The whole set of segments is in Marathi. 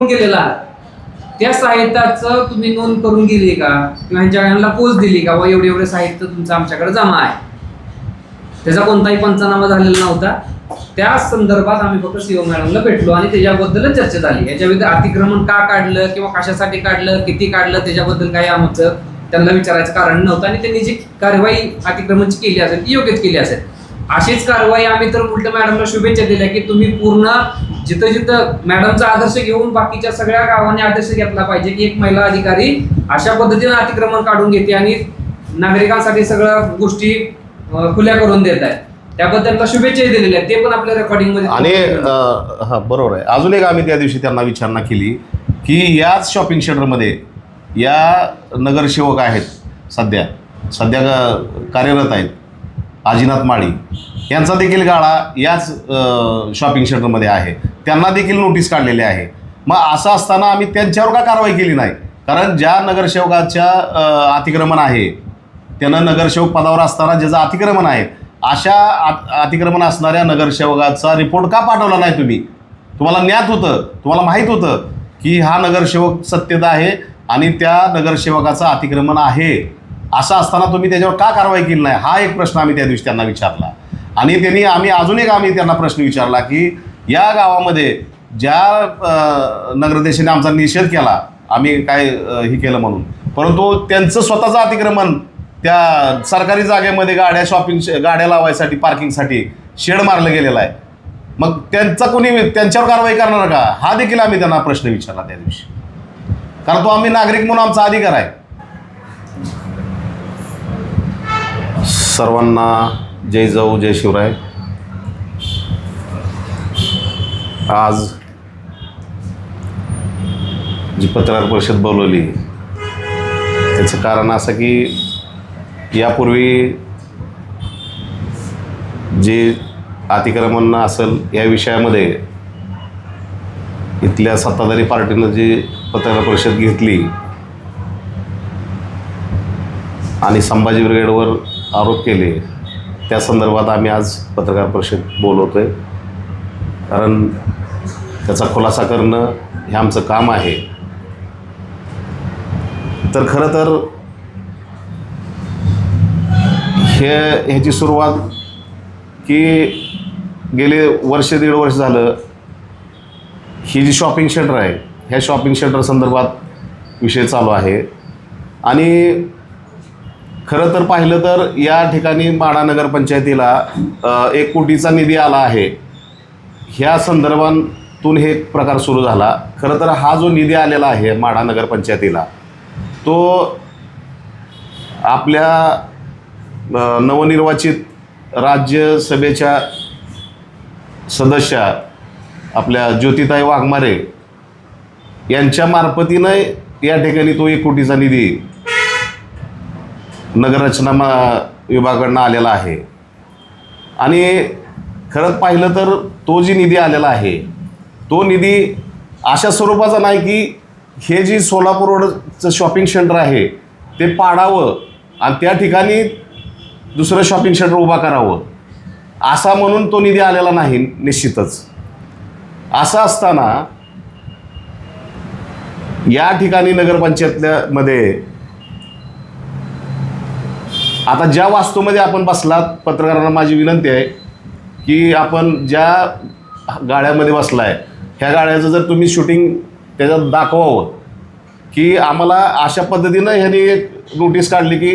केलेला त्या साहित्याचं तुम्ही नोंद करून गेली का किंवा ह्यांना पोच दिली का व एवढे एवढे साहित्य तुमचं आमच्याकडे जमा आहे, त्याचा कोणताही पंचनामा झालेला नव्हता. त्या संदर्भात आम्ही फक्त सीओ मॅडमला भेटलो आणि त्याच्याबद्दल चर्चा झाली. याच्या व्यतिरिक्त अतिक्रमण का काढलं किंवा कशासाठी काढलं, किती काढलं, त्याच्याबद्दल काही आमचं त्यांना विचारायचं कारण नव्हतं आणि त्यांनी जी कारवाई अतिक्रमणची केली असेल ती योग्यच केली असेल. अशीच कारवाई आम्ही तर उलट मॅडमला शुभेच्छा दिल्या की तुम्ही पूर्ण जिथं जिथं मॅडमचा आदर्श घेऊन बाकीच्या सगळ्या गावांनी आदर्श घेतला पाहिजे की एक महिला अधिकारी अशा पद्धतीने अतिक्रमण काढून घेते आणि नागरिकांसाठी सगळ्या गोष्टी खुल्या करून देत आहे. त्याबद्दल त्यांना शुभेच्छा दिलेल्या आहेत, ते पण आपल्या रेकॉर्डिंग मध्ये. आणि हा बरोबर आहे. अजून एक आम्ही त्या दिवशी त्यांना विचारणा केली की याच शॉपिंग सेंटरमध्ये या नगरसेवक आहेत सध्या कार्यरत आहेत, आजीनाथ माळी यांचा देखील गाळा याच शॉपिंग सेंटरमध्ये आहे, त्यांना देखील नोटीस काढलेली आहे. मग असं असताना आम्ही त्यांच्यावर का कारवाई केली नाही? कारण ज्या नगरसेवकाच्या अतिक्रमण आहे त्यानं नगरसेवक पदावर असताना ज्याचं अतिक्रमण आहे अशा अतिक्रमण असणाऱ्या नगरसेवकाचा रिपोर्ट का पाठवला नाही तुम्ही? तुम्हाला ज्ञात होतं, तुम्हाला माहीत होतं की हा नगरसेवक सत्तेत आहे आणि त्या नगरसेवकाचं अतिक्रमण आहे, असं असताना तुम्ही त्याच्यावर का कारवाई केली नाही? हा एक प्रश्न आम्ही त्या दिवशी त्यांना विचारला. आणि आम्ही त्यांना प्रश्न विचारला की या गावामध्ये ज्या नगराध्यक्षाने आमचा निषेध केला, आम्ही काय हे केलं म्हणून, परंतु त्यांचं स्वतःचं अतिक्रमण त्या सरकारी जागेमध्ये गाड्या लावायसाठी पार्किंगसाठी शेड मारलं गेलेलं आहे, मग त्यांच्यावर कारवाई करणार का? हा देखील आम्ही त्यांना प्रश्न विचारला त्या दिवशी, कारण तो आम्ही नागरिक म्हणून आमचा अधिकार आहे. सर्वांना जय जाऊ जय शिवराय. आज जी पत्रकार परिषद बोलवली त्याचं कारण असं की यापूर्वी जे अतिक्रमण असेल या विषयामध्ये इथल्या सत्ताधारी पार्टीनं जी पत्रकार परिषद घेतली आणि संभाजी ब्रिगेडवर आरोप केले, त्या संदर्भात आम्ही आज पत्रकार परिषद बोलवतोय. कारण त्याचा खुलासा करणं हे आमचं काम आहे. तर खरं तर ह्याची सुरुवात की गेले वर्ष दीड वर्ष झालं ही जी शॉपिंग सेंटर आहे ह्या शॉपिंग सेंटर संदर्भात विषय चालू आहे. आणि खरं तर पाहिलं तर या ठिकाणी माढा नगरपंचायतीला 1 कोटीचा निधी आला आहे. ह्या संदर्भातून हे प्रकार सुरू झाला. खरं तर हा जो निधी आलेला आहे माढा नगरपंचायतीला तो आपल्या नवनिर्वाचित राज्यसभेच्या सदस्या आपल्या ज्योतिताई वाघमारे यांच्या मार्फतीनं या ठिकाणी तो 1 कोटीचा निधी नगररचना विभागाकडून आलेला आहे. आणि खरंच पाहिलं तर तो जी निधी आलेला आहे तो निधी अशा स्वरूपाचा नाही की हे जी सोलापूर रोडचं शॉपिंग सेंटर आहे ते पाडावं आणि त्या ठिकाणी दुसरं शॉपिंग सेंटर उभा करावं असा म्हणून तो निधी आलेला नाही. निश्चितच असं असताना या ठिकाणी नगरपंचायतमध्ये आता ज्या वास्तूमध्ये आपण बसलात, पत्रकारांना माझी विनंती आहे की आपण ज्या गाड्यामध्ये बसलाय ह्या गाड्याचं जर तुम्ही शूटिंग त्याच्यात दाखवावं की आम्हाला अशा पद्धतीनं ह्यांनी एक नोटीस काढली की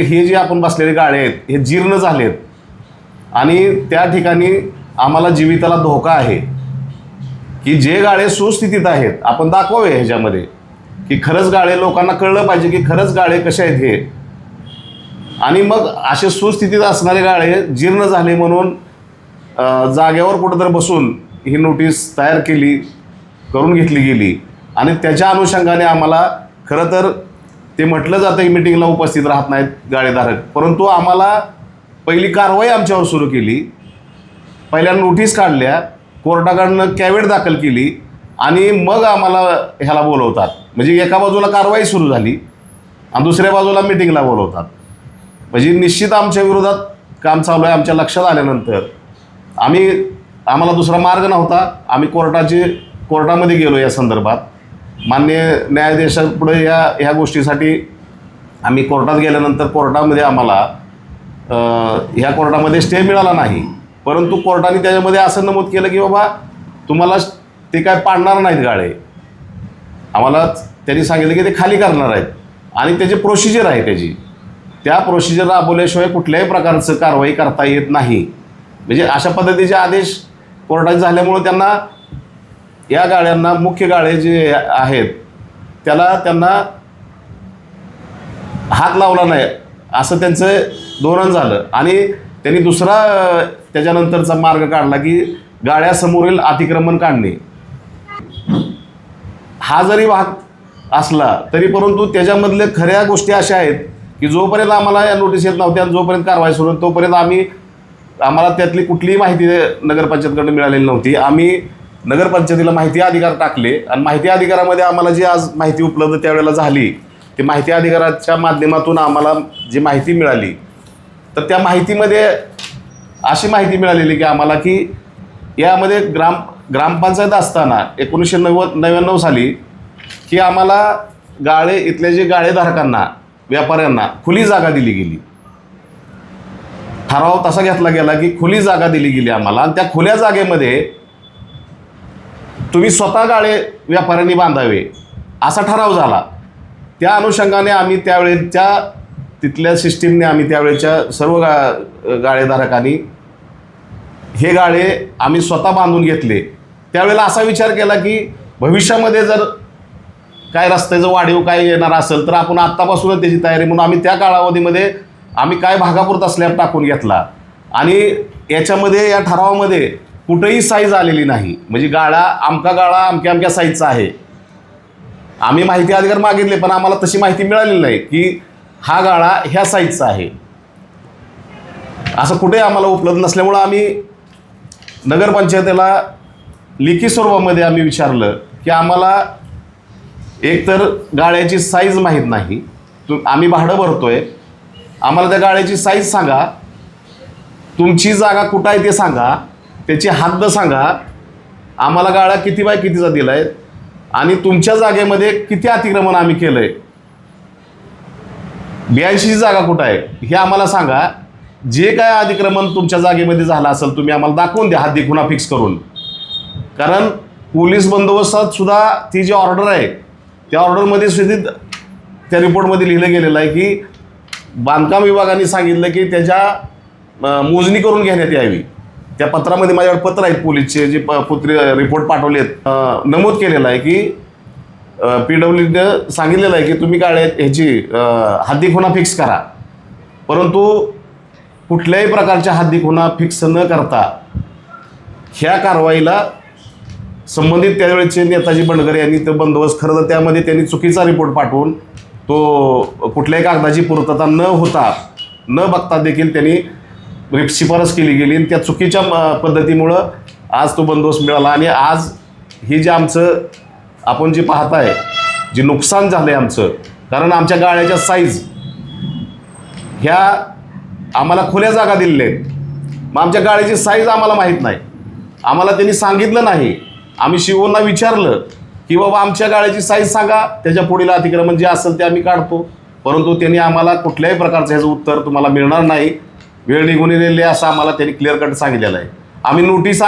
हे जे आपण बसलेले गाड्या आहेत हे जीर्ण झालेत आणि त्या ठिकाणी आम्हाला जीविताला धोका आहे, की जे गाडे सुस्थितीत आहेत आपण दाखवावे ह्याच्यामध्ये की खरंच गाडे लोकांना कळलं पाहिजे की खरंच गाडे कसे आहेत हे. आणि मग असे सुस्थितीत असणारे गाडे जीर्ण झाले म्हणून जागेवर कुठंतरी बसून ही नोटीस तयार करून घेतली गेली. आणि त्याच्या अनुषंगाने आम्हाला खरं तर ते म्हटलं जातं की मिटिंगला उपस्थित राहत नाहीत गाडेधारक, परंतु आम्हाला पहिली कारवाई आमच्यावर सुरू केली. पहिल्या नोटीस काढल्या, कोर्टाकडनं कॅवेट दाखल केली आणि मग आम्हाला ह्याला बोलवतात. म्हणजे एका बाजूला कारवाई सुरू झाली आणि दुसऱ्या बाजूला मिटिंगला बोलवतात. म्हणजे निश्चित आमच्या विरोधात काम चालू आहे. आमच्या लक्षात आल्यानंतर आम्हाला दुसरा मार्ग नव्हता. आम्ही कोर्टाची कोर्टामध्ये गेलो या संदर्भात. मान्य न्यायाधीशापुढे ह्या गोष्टीसाठी आम्ही कोर्टात गेल्यानंतर कोर्टामध्ये आम्हाला ह्या कोर्टामध्ये स्टे मिळाला नाही. परंतु कोर्टाने त्याच्यामध्ये असं नमूद केलं की बाबा तुम्हाला ते काय पाडणार नाहीत गाळे. आम्हाला त्यांनी सांगितलं की ते खाली करणार आहेत आणि त्याची प्रोसिजर आहे त्याची. त्या प्रोसिजर राबवल्याशिवाय कुठल्याही प्रकारचं कारवाई करता येत नाही. म्हणजे अशा पद्धतीचे आदेश कोर्टात झाल्यामुळं त्यांना या गाळ्यांना, मुख्य गाळे जे आहेत त्यांना हात लावला नाही असं त्यांचं धोरण झालं. आणि त्यांनी दुसरा त्याच्यानंतरचा मार्ग काढला की गाळ्यासमोरील अतिक्रमण काढणे. हा जरी भाग असला तरी परंतु त्याच्यामधले खऱ्या गोष्टी अशा आहेत की जोपर्यंत आम्हाला या नोटीस येत नव्हत्या, जोपर्यंत कारवाई सुरू होती, तोपर्यंत आम्हाला त्यातली कुठलीही माहिती नगरपंचायतकडून मिळालेली नव्हती. आम्ही नगरपंचायतीला माहिती अधिकार टाकले आणि माहिती अधिकारामध्ये आम्हाला जी आज माहिती उपलब्ध त्यावेळेला झाली, ती माहिती अधिकाराच्या माध्यमातून आम्हाला जी माहिती मिळाली, तर त्या माहितीमध्ये अशी माहिती मिळालेली की आम्हाला की यामध्ये ग्रामपंचायत असताना 1999 साली की आम्हाला इथले जे गाळेधारकांना, व्यापाऱ्यांना खुली जागा दिली गेली. ठराव तसा घेतला गेला की खुली जागा दिली गेली आम्हाला आणि त्या खुल्या जागेमध्ये तुम्ही स्वतः गाळे व्यापाऱ्यांनी बांधावे असा ठराव झाला. त्या अनुषंगाने आम्ही त्यावेळेच्या तिथल्या सिस्टीमने आम्ही त्यावेळेच्या सर्व गाळेधारकांनी हे गाळे आम्ही स्वतः बांधून घेतले. त्यावेळेला असा विचार केला की भविष्यामध्ये जर काय रस्त्याचं वाढीव काय येणार असेल तर आपण आत्तापासूनच त्याची तयारी म्हणून आम्ही त्या कालावधीमध्ये आम्ही काय भागापुरता स्लॅब टाकून घेतला. आणि याच्यामध्ये या ठरावामध्ये कुठेही साईज आलेली नाही. म्हणजे आमका गाळा अमक्या साईजचा आहे. आम्ही माहिती अधिकार मागितले पण आम्हाला तशी माहिती मिळालेली नाही की हा गाळा ह्या साईजचा आहे. असं कुठे आम्हाला उपलब्ध नसल्यामुळं आम्ही नगरपंचायतीला लेखी स्वरूपामध्ये आम्ही विचारलं की आम्हाला एकतर गाळ्याची साईज माहीत नाही, आम्ही भाडं भरतोय, आम्हाला त्या गाळ्याची साईज सांगा, तुमची जागा कुठं आहे ते सांगा, त्याची हद्द सांगा, आम्हाला गाळा किती बाय कितीचा दिला आहे आणि तुमच्या जागेमध्ये किती अतिक्रमण आम्ही केलं आहे, 82ची जागा कुठं आहे हे आम्हाला सांगा. जे काय अतिक्रमण तुमच्या जागेमध्ये झालं असेल तुम्ही आम्हाला दाखवून द्या हद्दी खुणा फिक्स करून. कारण पोलीस बंदोबस्तात सुद्धा ती जी ऑर्डर आहे त्या ऑर्डरमध्ये सुद्धा त्या रिपोर्टमध्ये लिहिलं गेलेलं आहे की बांधकाम विभागाने सांगितलं की त्याच्या मोजणी करून घेण्यात यावी. त्या पत्रामध्ये माझ्याकडे पत्र आहेत पोलीसचे जे रिपोर्ट पाठवले आहेत. नमूद केलेलं आहे की PWDनं सांगितलेलं आहे की तुम्ही ह्याची हद्दी खुणा फिक्स करा. परंतु कुठल्याही प्रकारच्या हद्दी खुणा फिक्स न करता ह्या कारवाईला संबंधित त्यावेळेचे नेताजी बंडगर यांनी तो बंदोबस्त, खरं तर त्यामध्ये त्यांनी चुकीचा रिपोर्ट पाठवून तो कुठल्याही कागदाची पूर्तता न बघता देखील त्यांनी शिफारस केली गेली आणि त्या चुकीच्या पद्धतीमुळं आज तो बंदोबस्त मिळाला. आणि आज हे जे आपण जे पाहताय जे नुकसान झालं आहे आमचं, कारण आमच्या गाळ्याच्या साईज ह्या आम्हाला खुल्या जागा दिलेल्या आहेत, मग आमच्या गाळ्याची साईज आम्हाला माहीत नाही, आम्हाला त्यांनी सांगितलं नाही. आम्ही शिवोंना विचारलं की बाबा आमच्या गाळ्याची साईज सांगा, त्याच्या पुढील अतिक्रमण जे असेल ते आम्ही काढतो. परंतु त्यांनी आम्हाला कुठल्याही प्रकारचं ह्याचं उत्तर तुम्हाला मिळणार नाही, वेळ निघून गेलेली असं आम्हाला त्यांनी क्लिअर कट सांगितलेलं आहे. आम्ही नोटीस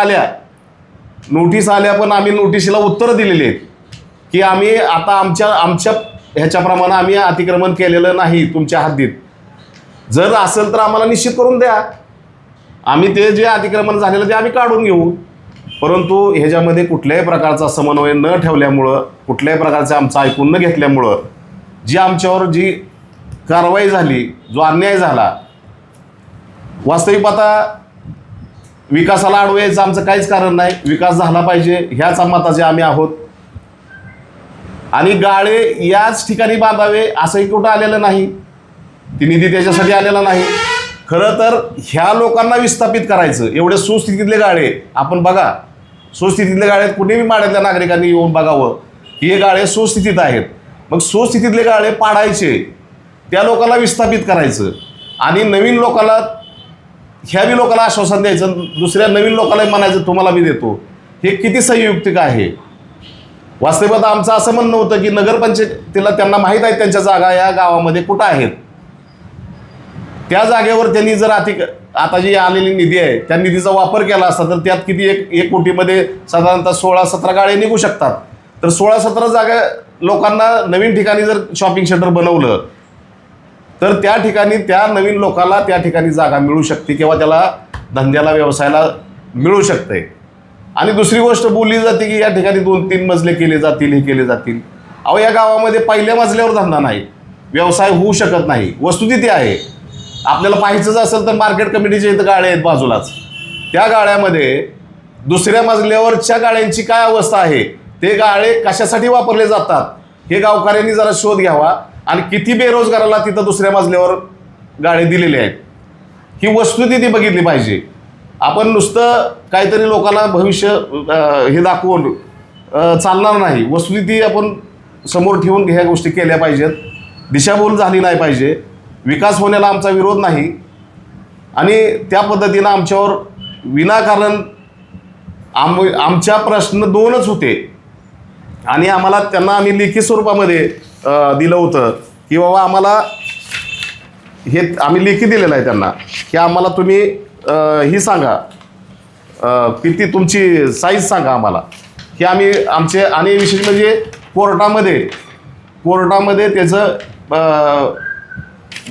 आल्या पण आम्ही नोटिशीला उत्तरं दिलेली आहेत की आम्ही आता आमच्या ह्याच्याप्रमाणे आम्ही अतिक्रमण केलेलं नाही तुमच्या हद्दीत. जर असेल तर आम्हाला निश्चित करून द्या, आम्ही ते जे अतिक्रमण झालेलं ते आम्ही काढून घेऊ. परंतु ह्याच्यामध्ये कुठल्याही प्रकारचा समन्वय न ठेवल्यामुळं, कुठल्याही प्रकारचं आमचं ऐकून न घेतल्यामुळं जी आमच्यावर जी कारवाई झाली, जो अन्याय झाला, वास्तविक आता विकासाला अडवायचं आमचं काहीच कारण नाही. विकास झाला पाहिजे ह्याच मताचे आम्ही आहोत. आणि गाळे याच ठिकाणी बांधावे असंही कुठं आलेलं नाही, ती निधी त्याच्यासाठी आलेला नाही. खरं तर ह्या लोकांना विस्थापित करायचं, एवढे सुस्थितीतले गाळे आपण बघा, सुस्थितीतले गाळे कुठेही माड्यातल्या नागरिकांनी येऊन बघावं की हे गाळे सुस्थितीत आहेत. मग सुस्थितीतले गाळे पाडायचे, त्या लोकांना विस्थापित करायचं आणि नवीन लोकांना, ह्या बी लोकांना आश्वासन द्यायचं, दुसऱ्या नवीन लोकांना म्हणायचं तुम्हाला मी देतो. हे किती संयुक्तिक आहे. वास्तविकता आमचं असं म्हणणं होतं की नगरपंचायतीला त्यांना माहीत आहे त्यांच्या जागा या गावामध्ये कुठं आहेत. त्या जागेवर त्यांनी जर आता जी आलेली निधी आहे त्या निधीचा वापर केला असता तर त्यात किती एक कोटीमध्ये साधारणतः 16-17 गाळे निघू शकतात. तर 16-17 जागा लोकांना नवीन ठिकाणी जर शॉपिंग सेंटर बनवलं तर त्या ठिकाणी त्या नवीन लोकांना त्या ठिकाणी जागा मिळू शकते किंवा त्याला धंद्याला व्यवसायाला मिळू शकते. आणि दुसरी गोष्ट बोलली जाते की या ठिकाणी 2-3 मजले केले जातील, हे केले जातील. अहो, या गावामध्ये पहिल्या मजल्यावर धंदा नाही, व्यवसाय होऊ शकत नाही. वस्तुस्थिती आहे. आपल्याला पाहायचंच असेल तर मार्केट कमिटीचे इथं गाळे आहेत बाजूलाच. त्या गाळ्यामध्ये दुसऱ्या मजल्यावरच्या गाळ्यांची काय अवस्था आहे, ते गाळे कशासाठी वापरले जातात हे गावकऱ्यांनी जरा शोध घ्यावा. आणि किती बेरोजगाराला तिथं दुसऱ्या मजल्यावर गाळे दिलेले आहेत ही वस्तुस्थिती बघितली पाहिजे. आपण नुसतं काहीतरी लोकांना भविष्य हे दाखवून चालणार नाही. वस्तुस्थिती आपण समोर ठेवून ह्या गोष्टी केल्या पाहिजेत. दिशाभूल झाली नाही पाहिजे. विकास होण्याला आमचा विरोध नाही. आणि त्या पद्धतीनं आमच्यावर विनाकारण आमच्या प्रश्न 2च होते आणि त्यांना आम्ही लेखी स्वरूपामध्ये दिलं होतं की बाबा आम्हाला हे आम्ही लेखी दिलेलं आहे त्यांना की आम्हाला तुम्ही ही सांगा किती तुमची साईज सांगा आम्हाला की आम्ही आमचे. आणि विशेष म्हणजे कोर्टामध्ये त्याचं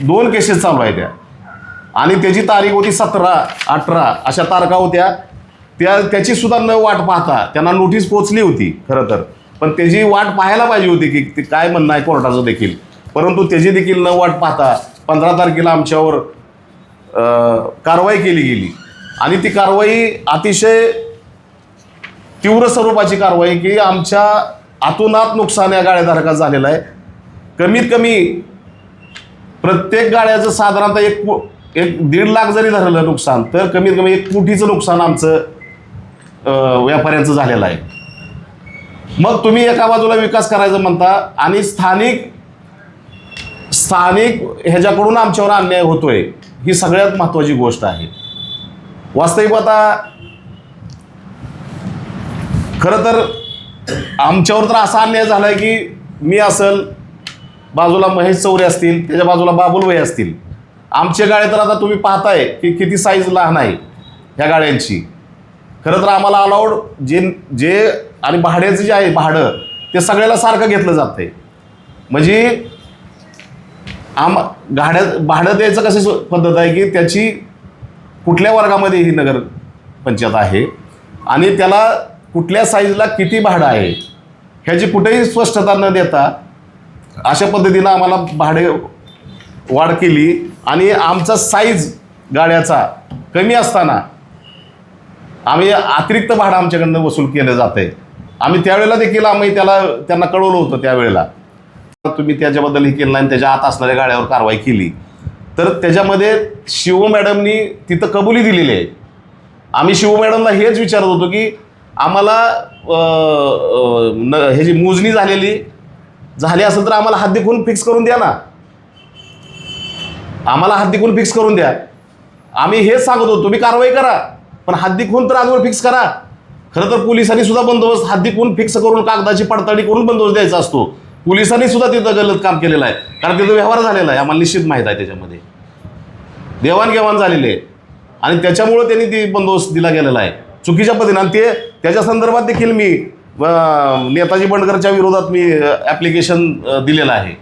2 केसेस चालू आहे त्या आणि त्याची तारीख होती 17-18 अशा तारखा होत्या. त्याची सुद्धा न वाट पाहता त्यांना नोटीस पोचली होती खरं तर, पण त्याची वाट पाहायला पाहिजे होती की ते काय म्हणणं आहे कोर्टाचं देखील. परंतु त्याची देखील न वाट पाहता 15 तारखेला आमच्यावर कारवाई केली गेली. आणि ती कारवाई अतिशय तीव्र स्वरूपाची कारवाई की आमच्या आतोनात नुकसान या गाळेधारकात झालेलं आहे. कमीत कमी प्रत्येक गाळ्याचं साधारणतः 1.5 लाख जरी धरलं नुकसान तर कमीत कमी 1 कोटीचं नुकसान आमचं व्यापाऱ्यांचं झालेलं आहे. मग तुम्ही एका बाजूला विकास करायचं म्हणता आणि स्थानिक ह्याच्याकडून आमच्यावर अन्याय होतोय, ही सगळ्यात महत्त्वाची गोष्ट आहे. वास्तविकता खरं तर आमच्यावर तर असा अन्याय झाला आहे की मी असेल, बाजूला महेश चौरे असतील, त्याच्या बाजूला बाबुलभाई असतील. आमचे गाळे तर आता तुम्ही पाहताय की किती साईज लहान आहे ह्या गाड्यांची. खरं तर आम्हाला अलाउड जे आणि भाड्याचं जे आहे भाडं ते सगळ्याला सारखं घेतलं जातं आहे. म्हणजे भाडं द्यायचं कशी पद्धत आहे की त्याची कुठल्या वर्गामध्ये ही नगर पंचायत आहे आणि त्याला कुठल्या साईजला किती भाडं आहे ह्याची कुठेही स्पष्टता न देता अशा पद्धतीनं आम्हाला भाडे वाढ केली. आणि आमचा साईज गाड्याचा कमी असताना आम्ही अतिरिक्त भाडं आमच्याकडनं वसूल केलं जातं आहे. आम्ही त्यावेळेला देखील त्यांना कळवलं होतं त्यावेळेला तुम्ही त्याच्याबद्दल हे केलं नाही, त्याच्या आत असणाऱ्या गाड्यावर कारवाई केली. तर त्याच्यामध्ये शिव मॅडमनी तिथं कबुली दिलेली आहे. आम्ही शिव मॅडमला हेच विचारत होतो की आम्हाला ह्याची मोजणी झाली असेल तर आम्हाला हद्दीखून फिक्स करून द्या ना, आम्हाला हद्दीखून फिक्स करून द्या. आम्ही हेच सांगत होतो तुम्ही कारवाई करा पण हद्दीखून तर अगोदर फिक्स करा. खरं तर पोलिसांनी सुद्धा बंदोबस्त हद्दीखून फिक्स करून कागदाची पडताळणी करून बंदोबस्त द्यायचा असतो. पोलिसांनी सुद्धा तिथं गलत काम केलेलं आहे कारण तिथं व्यवहार झालेला आहे, आम्हाला निश्चित माहीत आहे. त्याच्यामध्ये देवाणघेवाण झालेली आहे आणि त्याच्यामुळं त्यांनी ती बंदोबस्त दिला गेलेला आहे चुकीच्या पद्धतीने. आणि त्याच्या संदर्भात देखील मी नेताजी बंडकरच्या विरोधात मी ॲप्लिकेशन दिलेलं आहे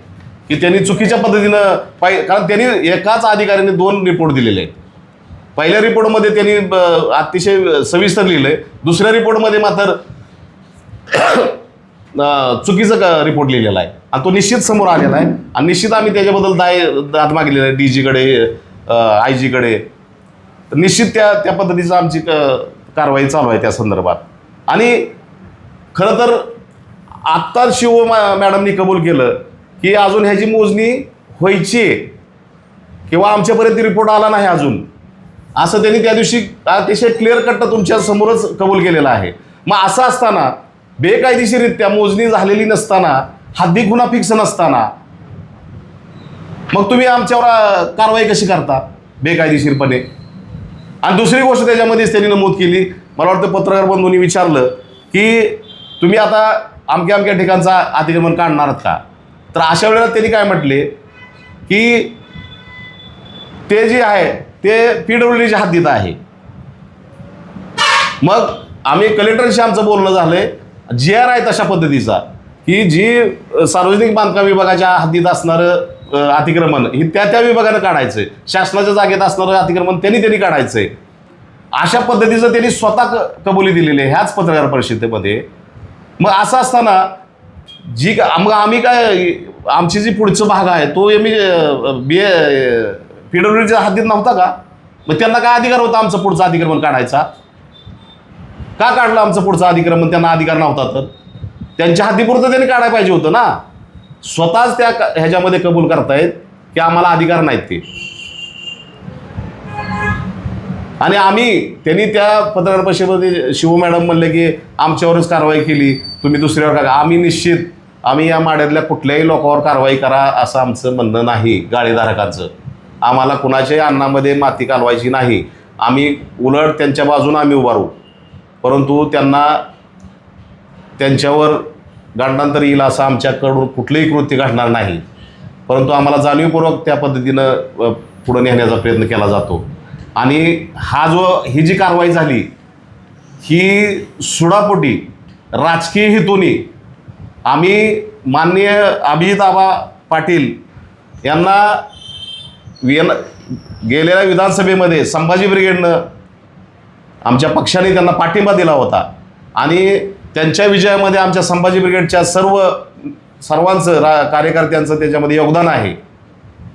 की त्यांनी चुकीच्या पद्धतीनं कारण त्यांनी एकाच अधिकाऱ्याने 2 रिपोर्ट दिलेले आहेत. पहिल्या रिपोर्टमध्ये त्यांनी अतिशय सविस्तर लिहिलं आहे, दुसऱ्या रिपोर्टमध्ये मात्र चुकीचं रिपोर्ट लिहिलेला आहे आणि तो निश्चित समोर आलेला आहे. आणि निश्चित आम्ही त्याच्याबद्दल दाद मागलेला आहे DGकडे, IG कडे. निश्चित त्या पद्धतीचं आमची कारवाई चालू आहे त्या संदर्भात. आणि खरं तर आत्ता शिव मॅडमनी कबूल केलं की अजून ह्याची मोजणी व्हायची आहे किंवा आमच्यापर्यंत रिपोर्ट आला नाही अजून, असं त्यांनी त्या दिवशी अतिशय क्लिअर कट तुमच्या समोरच कबूल केलेलं आहे. मग असं असताना बेकायदेशीररित्या मोजणी झालेली नसताना, हद्दी गुन्हा फिक्स नसताना मग तुम्ही आमच्यावर कारवाई कशी करता बेकायदेशीरपणे? आणि दुसरी गोष्ट त्याच्यामध्येच त्यांनी नमूद केली, मला वाटतं पत्रकार बंधूंनी विचारलं की तुम्ही आता अमक्या अमक्या ठिकाणचा अतिक्रमण काढणार का? तर अशा वेळेला त्यांनी काय म्हटले की ते जे आहे ते PWDच्या हद्दीत आहे. मग आम्ही कलेक्टरशी आमचं बोलणं झालंय, GR आहे तशा पद्धतीचा की जी सार्वजनिक बांधकाम विभागाच्या हद्दीत असणारं अतिक्रमण ही त्या विभागानं काढायचंय, शासनाच्या जागेत असणारं अतिक्रमण त्यांनी काढायचंय. अशा पद्धतीचं त्यांनी स्वतः कबुली दिलेली आहे ह्याच पत्रकार परिषदेमध्ये. मग असं असताना मग आम्ही काय, आमची जी पुढचा भाग आहे तो PWDच्या हद्दीत नव्हता का? मग त्यांना काय अधिकार होता आमचं पुढचं अतिक्रमण काढायचा? का काढलं आमचं पुढचं अतिक्रमण? त्यांना अधिकार नव्हता तर त्यांच्या हद्दीपुरतं त्यांनी काढायला पाहिजे होतं ना. स्वतःच त्या ह्याच्यामध्ये कबूल करतायत की आम्हाला अधिकार नाहीत ते. आणि त्यांनी त्या पत्रकार परिषदेमध्ये शिव मॅडम म्हणले की आमच्यावरच कारवाई केली, तुम्ही दुसऱ्यावर का? आम्ही या माड्यातल्या कुठल्याही लोकांवर कारवाई करा असं आमचं म्हणणं नाही. गाळेधारकांचं आम्हाला कुणाच्याही अन्नामध्ये माती कालवायची नाही. आम्ही उलट त्यांच्या बाजूने आम्ही उभारू, परंतु त्यांच्यावर गांडांतर येईल असं आमच्याकडून कुठलंही कृत्य घडणार नाही. परंतु आम्हाला जाणीवपूर्वक त्या पद्धतीनं पुढे नेण्याचा प्रयत्न केला जातो. आणि ही जी कारवाई झाली ही सुडापोटी राजकीय हेतूने आम्ही माननीय अभिजित आबा पाटील यांना गेलेल्या विधानसभेमध्ये संभाजी ब्रिगेडनं आमच्या पक्षाने त्यांना पाठिंबा दिला होता आणि त्यांच्या विजयामध्ये आमच्या संभाजी ब्रिगेडच्या सर्वांचं कार्यकर्त्यांचं त्याच्यामध्ये योगदान आहे.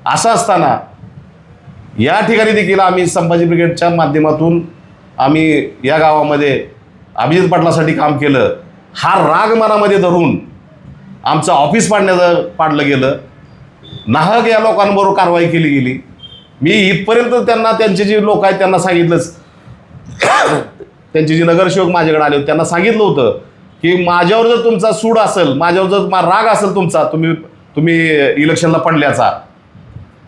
असं असताना या ठिकाणी देखील आम्ही संभाजी ब्रिगेडच्या माध्यमातून आम्ही या गावामध्ये अभिजित पाटलासाठी काम केलं. हा राग मनामध्ये धरून आमचं ऑफिस पाडलं गेलं. नाहक या लोकांबरोबर कारवाई केली गेली. मी इथपर्यंत त्यांचे जे लोक आहेत त्यांना सांगितलंच, त्यांचे जे नगरसेवक माझ्याकडे आले होते त्यांना सांगितलं होतं की माझ्यावर जर तुमचा सूड असेल, माझ्यावर जर राग असेल तुमचा, तुम्ही इलेक्शनला पडल्याचा,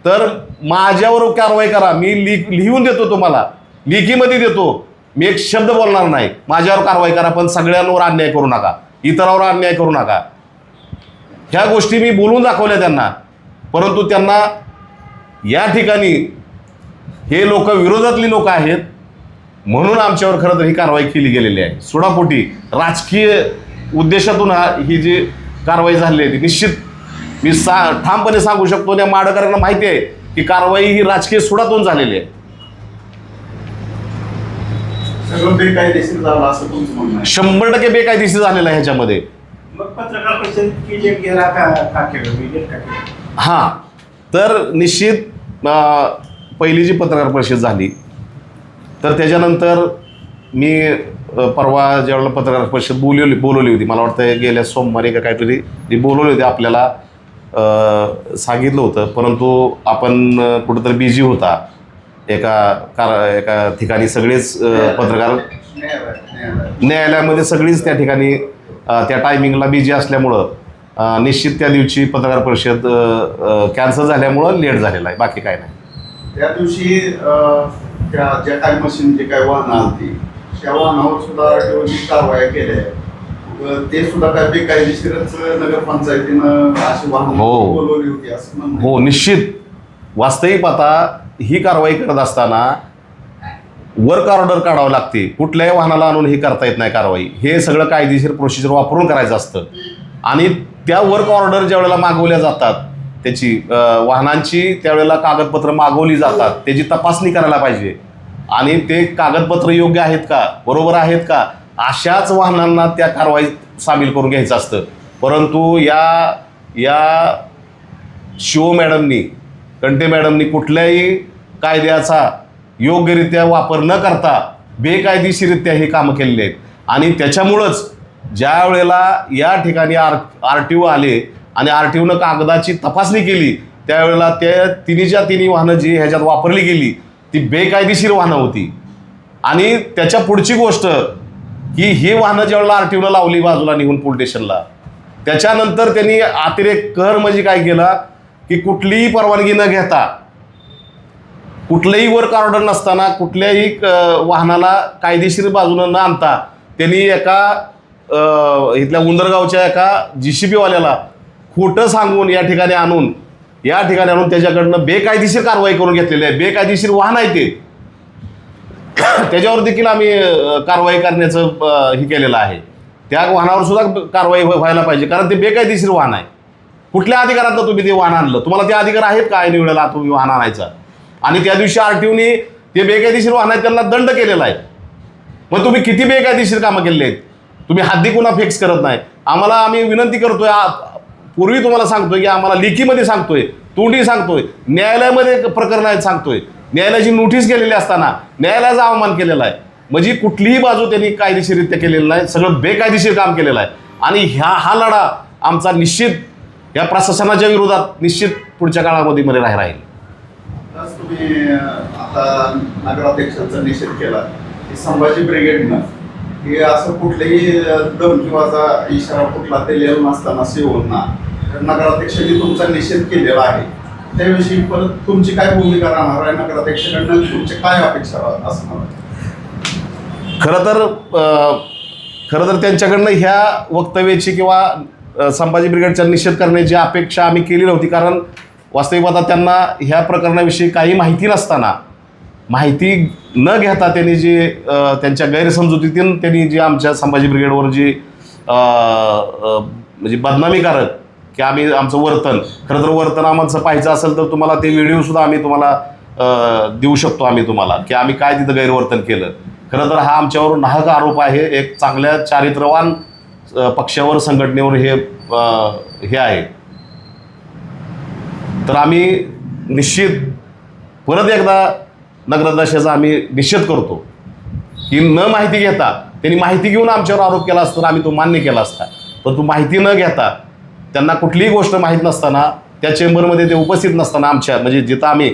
तर माझ्यावर कारवाई करा. मी लिहून देतो, तुम्हाला लेखीमध्ये देतो. मी एक शब्द बोलणार नाही. माझ्यावर कारवाई करा, पण सगळ्यांवर अन्याय करू नका, इतरांवर अन्याय करू नका. ह्या गोष्टी मी बोलून दाखवल्या त्यांना. परंतु त्यांना या ठिकाणी हे लोक विरोधातली लोक आहेत म्हणून आमच्यावर खरं तर ही कारवाई केली गेलेली आहे. सोडापोटी राजकीय उद्देशातून ही जी कारवाई झालेली आहे ती निश्चित मी ठामपणे सांगू शकतो. त्या माडकरांना माहिती आहे की कारवाई ही राजकीय सुडातून झालेली आहे. सगळं बेकायदेशीर झालं असं तुमचं म्हणणं आहे? 100% बेकायदेशीर झालेलं आहे ह्याच्यामध्ये. मग पत्रकार परिषद केली गेला का केलं? हां, तर निश्चित पहिली जी पत्रकार परिषद झाली तर त्याच्यानंतर मी परवा ज्यावेळेला पत्रकार परिषद बोलवली होती, मला वाटतं गेल्या सोमवारी का काहीतरी ती बोलवली होती, आपल्याला सांगितलं होतं. परंतु आपण कुठंतरी बिझी होता एका ठिकाणी. सगळेच पत्रकार न्यायालयामध्ये सगळीच त्या ठिकाणी त्या टायमिंगला बिझी असल्यामुळं निश्चित त्या दिवशी पत्रकार परिषद कॅन्सल झाल्यामुळं लेट झालेला आहे, बाकी काय नाही. त्या दिवशी ज्या काही मशीन जे काही वाहनं आली त्या वाहनावर सुद्धा जी कारवाया केल्या ते सुद्धा काय बेकायदेशीरच नगरपंचायतीनं अशी वाहनं बोलवली होती असं म्हणणं. हो, निश्चित. वास्तविक आता ही कारवाई करत असताना वर्क ऑर्डर काढावं लागते. कुठल्याही वाहनाला आणून ही करता येत नाही कारवाई. हे सगळं कायदेशीर प्रोसिजर वापरून करायचं असतं. आणि त्या वर्क ऑर्डर ज्या वेळेला मागवल्या जातात त्याची वाहनांची त्यावेळेला कागदपत्र मागवली जातात, त्याची तपासणी करायला पाहिजे आणि ते कागदपत्र योग्य आहेत का, बरोबर आहेत का, अशाच वाहनांना त्या कारवाईत सामील करून घ्यायचं असतं. परंतु या शिव मॅडमनी, कंटे मॅडमनी कुठल्याही कायद्याचा योग्यरित्या वापर न करता बेकायदेशीरित्या हे कामं केलेली आहेत. आणि त्याच्यामुळंच ज्या वेळेला या ठिकाणी RTO आले आणि RTOनं कागदाची तपासणी केली त्यावेळेला त्या तिन्ही वाहनं जी ह्याच्यात वापरली गेली ती बेकायदेशीर वाहनं होती. आणि त्याच्या पुढची गोष्ट की ही वाहनं ज्यावेळेला RTOनं लावली बाजूला निघून पोलीस स्टेशनला, त्याच्यानंतर त्यांनी अतिरेक कर म्हणजे काय केला की कुठलीही परवानगी न घेता, कुठलंही वर्क ऑर्डर नसताना, कुठल्याही वाहनाला कायदेशीर बाजूनं न आणता त्यांनी एका इथल्या उंदरगावच्या एका JCB वाल्याला खोटं सांगून या ठिकाणी आणून त्याच्याकडनं बेकायदेशीर कारवाई करून घेतलेली आहे. बेकायदेशीर वाहन आहे ते, त्याच्यावर देखील आम्ही कारवाई करण्याचं हे केलेलं आहे. त्या वाहनावर सुद्धा कारवाई व्हायला पाहिजे, कारण ते बेकायदेशीर वाहन आहे. कुठल्या अधिकारातनं तुम्ही ते वाहन आणलं? तुम्हाला ते अधिकार आहेत का ऐन वेळेला तुम्ही वाहन आणायचा? आणि त्या दिवशी RTOने ते बेकायदेशीर वाहन आहे त्यांना दंड केलेला आहे. मग तुम्ही किती बेकायदेशीर कामं केलेली आहेत? तुम्ही हद्दी गुन्हा फिक्स करत नाही. आम्ही विनंती करतोय, पूर्वी तुम्हाला सांगतोय की आम्हाला लेखीमध्ये सांगतोय, तोंडी सांगतोय, न्यायालयामध्ये प्रकरण सांगतोय, न्यायालयाची नोटीस केलेली असताना न्यायालयाचा अवमान केलेला आहे. म्हणजे कुठलीही बाजू त्यांनी कायदेशीररित्या केलेलं नाही, सगळं बेकायदेशीर काम केलेलं आहे. आणि हा लढा आमचा निश्चित या प्रशासनाच्या विरोधात निश्चित पुढच्या काळामध्ये राहील. आज तुम्ही आता नगराध्यक्षांचा निषेध केला की संभाजी ब्रिगेडनं हे असं कुठलेही धमकीवाचा इशारा कुठला दिलेला नसताना सीओना नगराध्यक्षांनी तुमचा निषेध केलेला आहे. त्याविषयी परत तुमची काय भूमिका राहणार आहे? नगराध्यक्षांकडनं तुमची काय अपेक्षा असणार? खरं तर त्यांच्याकडनं ह्या वक्तव्याची किंवा संभाजी ब्रिगेडचा निषेध करण्याची अपेक्षा आम्ही केली नव्हती, कारण वास्तविक आता त्यांना ह्या प्रकरणाविषयी काही माहिती नसताना, माहिती न घेता त्यांनी जे त्यांच्या गैरसमजुतीतून त्यांनी जे आमच्या संभाजी ब्रिगेडवर जी म्हणजे बदनामीकारक की आमचं वर्तन, खरं तर वर्तन आम्हाला पाहायचं असेल तर तुम्हाला ते व्हिडिओसुद्धा आम्ही तुम्हाला देऊ शकतो आम्ही तुम्हाला, की आम्ही काय तिथं गैरवर्तन केलं. खरं तर हा आमच्यावर नाहक आरोप आहे. एक चांगल्या चारित्र्यवान पक्षावर, संघटनेवर हे आहे. तर आम्ही निश्चित परत एकदा नगराध्यक्षाचा आम्ही निषेध करतो की न माहिती घेता, त्यांनी माहिती घेऊन आमच्यावर आरोप केला असता आम्ही तो मान्य केला असता. परंतु माहिती न घेता, त्यांना कुठलीही गोष्ट माहीत नसताना, त्या चेंबरमध्ये ते उपस्थित नसताना, आमच्या म्हणजे जिथं आम्ही